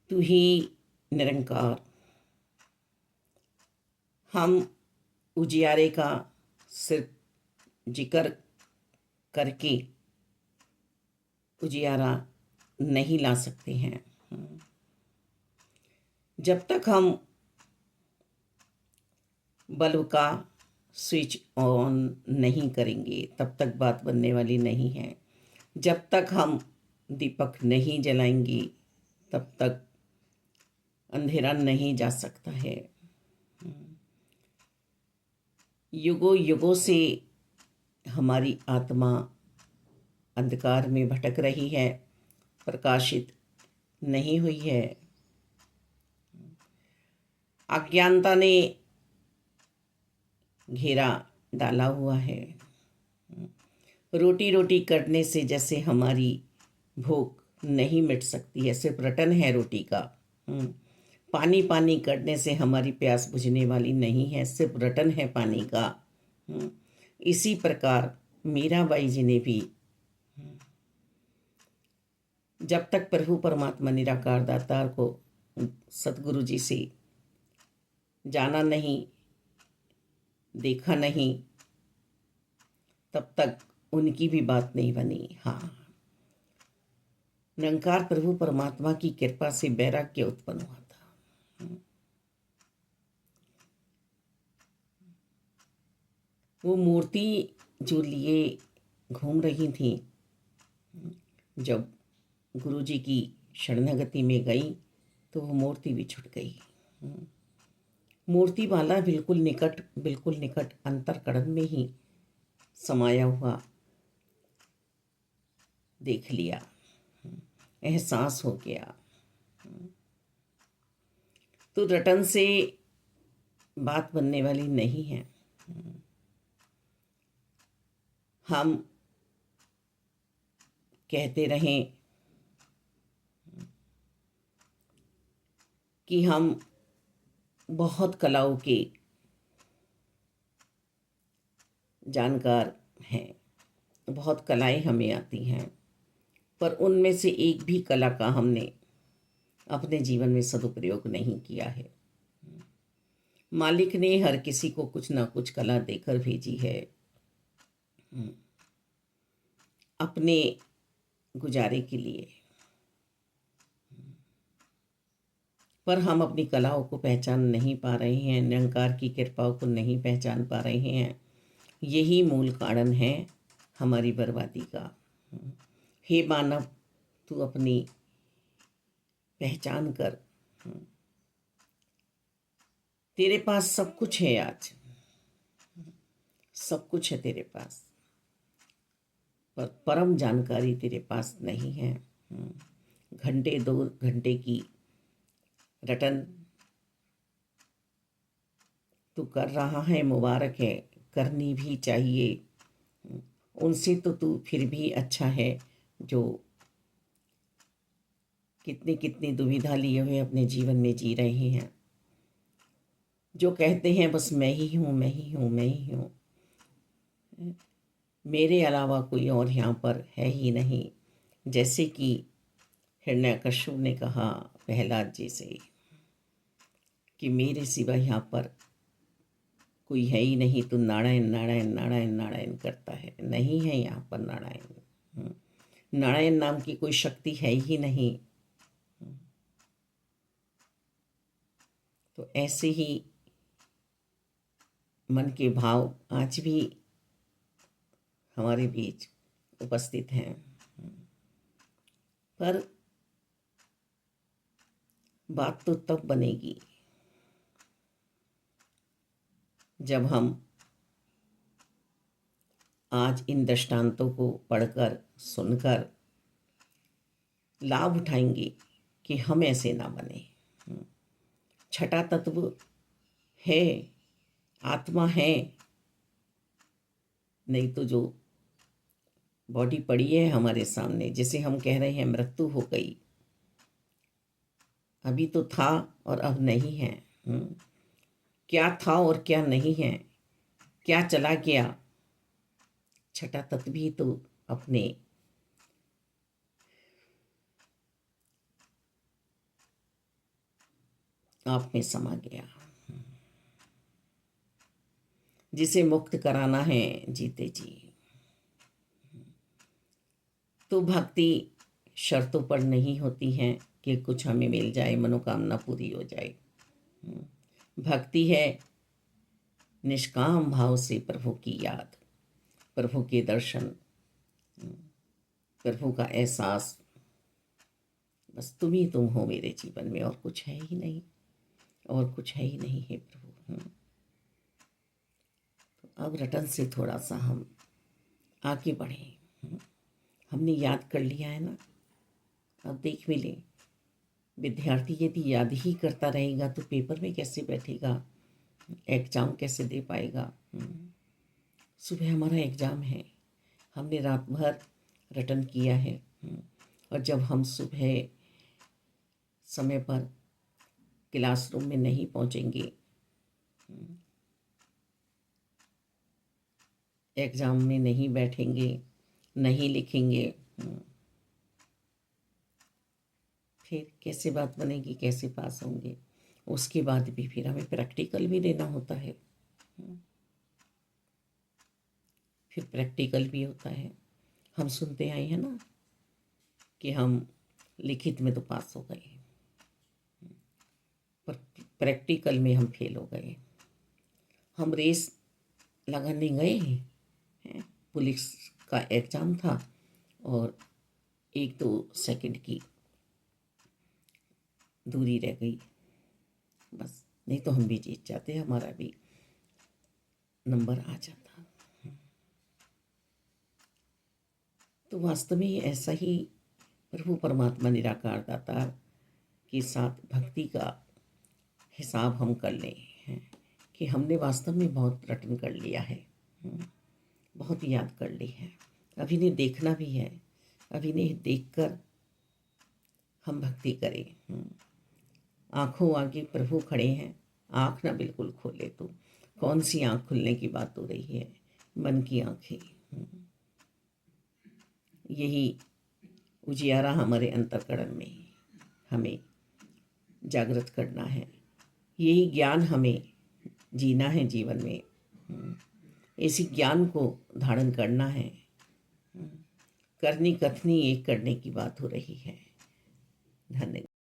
तू ही निरंकार। हम उजियारे का सिर्फ जिक्र करके उजियारा नहीं ला सकते हैं। जब तक हम बल्ब का स्विच ऑन नहीं करेंगे तब तक बात बनने वाली नहीं है। जब तक हम दीपक नहीं जलाएंगे तब तक अंधेरा नहीं जा सकता है। युगों युगों से हमारी आत्मा अंधकार में भटक रही है, प्रकाशित नहीं हुई है। अज्ञानता ने घेरा डाला हुआ है। रोटी रोटी करने से जैसे हमारी भूख नहीं मिट सकती है, सिर्फ रटन है रोटी का। पानी पानी करने से हमारी प्यास बुझने वाली नहीं है, सिर्फ रटन है पानी का। इसी प्रकार मीराबाई जी ने भी जब तक प्रभु परमात्मा निराकार दातार को सतगुरु जी से जाना नहीं, देखा नहीं, तब तक उनकी भी बात नहीं बनी। हाँ, निरंकार प्रभु परमात्मा की कृपा से वैराग्य उत्पन्न हुआ था। वो मूर्ति जो लिए घूम रही थी, जब गुरु जी की शरणागति में गई तो वो मूर्ति भी छूट गई। मूर्ति वाला बिल्कुल निकट अंतरकरण में ही समाया हुआ देख लिया, एहसास हो गया। तो रटन से बात बनने वाली नहीं है। हम कहते रहें कि हम बहुत कलाओं के जानकार हैं, बहुत कलाएं हमें आती हैं, पर उनमें से एक भी कला का हमने अपने जीवन में सदुपयोग नहीं किया है। मालिक ने हर किसी को कुछ ना कुछ कला देकर भेजी है अपने गुजारे के लिए, पर हम अपनी कलाओं को पहचान नहीं पा रहे हैं, निरंकार की कृपाओं को नहीं पहचान पा रहे हैं। यही मूल कारण है हमारी बर्बादी का। हे मानव, तू अपनी पहचान कर। तेरे पास सब कुछ है, आज सब कुछ है तेरे पास, पर परम जानकारी तेरे पास नहीं है। घंटे 2 घंटे की रटन तू कर रहा है, मुबारक है, करनी भी चाहिए। उनसे तो तू फिर भी अच्छा है जो कितनी कितनी दुविधा लिए हुए अपने जीवन में जी रहे हैं, जो कहते हैं बस मैं ही हूँ, मैं ही हूँ, मैं ही हूँ, मेरे अलावा कोई और यहाँ पर है ही नहीं। जैसे कि हिरण्यकश्यप ने कहा प्रहलाद जी से कि मेरे सिवा यहाँ पर कोई है ही नहीं, तो नारायण नारायण नारायण नारायण करता है। नहीं है यहाँ पर नारायण, नारायण नाम की कोई शक्ति है ही नहीं। तो ऐसे ही मन के भाव आज भी हमारे बीच उपस्थित हैं, पर बात तो तब बनेगी जब हम आज इन दृष्टांतों को पढ़कर सुनकर लाभ उठाएंगे कि हम ऐसे ना बने। छठा तत्व है, आत्मा है, नहीं तो जो बॉडी पड़ी है हमारे सामने, जिसे हम कह रहे हैं मृत्यु हो गई, अभी तो था और अब नहीं है। क्या था और क्या नहीं है, क्या चला गया, छठा तत्व भी तो अपने आप में समा गया। जिसे मुक्त कराना है जीते जी। तो भक्ति शर्तों पर नहीं होती है कि कुछ हमें मिल जाए, मनोकामना पूरी हो जाए। भक्ति है निष्काम भाव से प्रभु की याद, प्रभु के दर्शन, प्रभु का एहसास। बस तुम ही तुम हो मेरे जीवन में, और कुछ है ही नहीं, और कुछ है ही नहीं है प्रभु। तो अब रटन से थोड़ा सा हम आगे बढ़ें। हमने याद कर लिया है ना, अब देख मिले। विद्यार्थी यदि याद ही करता रहेगा तो पेपर में कैसे बैठेगा, एग्ज़ाम कैसे दे पाएगा। सुबह हमारा एग्ज़ाम है, हमने रात भर रटन किया है, और जब हम सुबह समय पर क्लासरूम में नहीं पहुंचेंगे, एग्ज़ाम में नहीं बैठेंगे, नहीं लिखेंगे, फिर कैसे बात बनेगी, कैसे पास होंगे। उसके बाद भी फिर हमें प्रैक्टिकल भी देना होता है, फिर प्रैक्टिकल भी होता है। हम सुनते आए हैं ना कि हम लिखित में तो पास हो गए, पर प्रैक्टिकल में हम फेल हो गए। हम रेस लगाने गए हैं, पुलिस का एग्ज़ाम था और 1-2 सेकंड की दूरी रह गई, बस। नहीं तो हम भी जीत जाते, हमारा भी नंबर आ जाता। तो वास्तव में ऐसा ही प्रभु परमात्मा निराकार दाता के साथ भक्ति का हिसाब हम कर लें, हैं कि हमने वास्तव में बहुत रटन कर लिया है, बहुत याद कर ली है। अभी इन्हें देखना भी है, अभी इन्हें देखकर हम भक्ति करें। आँखों आगे प्रभु खड़े हैं, आँख ना बिल्कुल खोले तो कौन सी आँख खुलने की बात हो रही है, मन की आँखें। यही उजियारा हमारे अंतःकरण में हमें जागृत करना है, यही ज्ञान हमें जीना है जीवन में। इसी ज्ञान को धारण करना है। करनी कथनी एक करने की बात हो रही है। धन्यवाद।